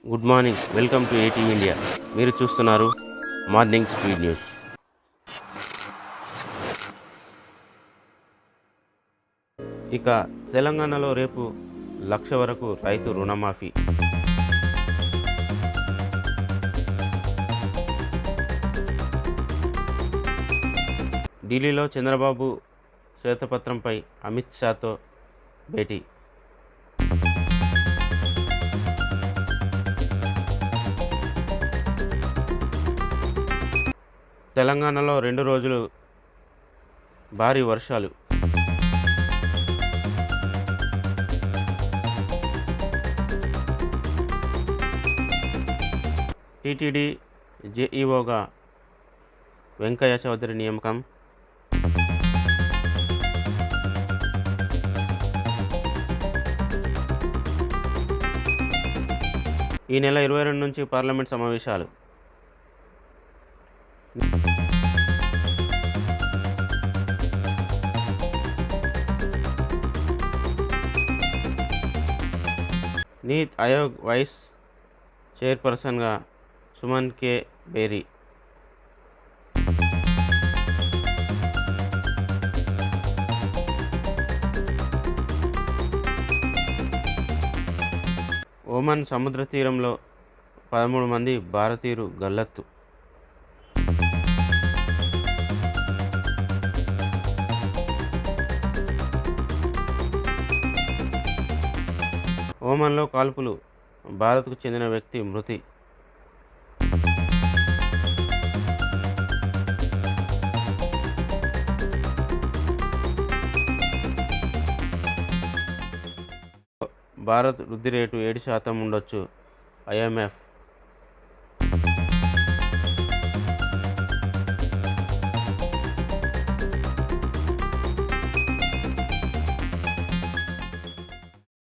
Good morning, welcome to ATV India. మీరు చూస్తున్నారు morning speed news. ఇక తెలంగాణలో రేపు 1,00,000 వరకు రైతు రుణమాఫీ. ఢిల్లీలో చంద్రబాబు శ్వేతపత్రంపై అమిత్ షాతో భేటీ. తెలంగాణలో 2 రోజులు భారీ వర్షాలు. టీటీడీ జేఈఓగా వెంకయ్య చౌదరి నియామకం. ఈ నెల 22 నుంచి పార్లమెంట్ సమావేశాలు. నీతి ఆయోగ్ వైస్ చైర్పర్సన్గా సుమన్ కే బేరీ. ఓమన్ సముద్ర తీరంలో 13 మంది భారతీయులు గల్లంతు. ఓమన్లో కాల్పులు, భారత్కు చెందిన వ్యక్తి మృతి. భారత్ వృద్ధి రేటు 7% ఉండొచ్చు, IMF.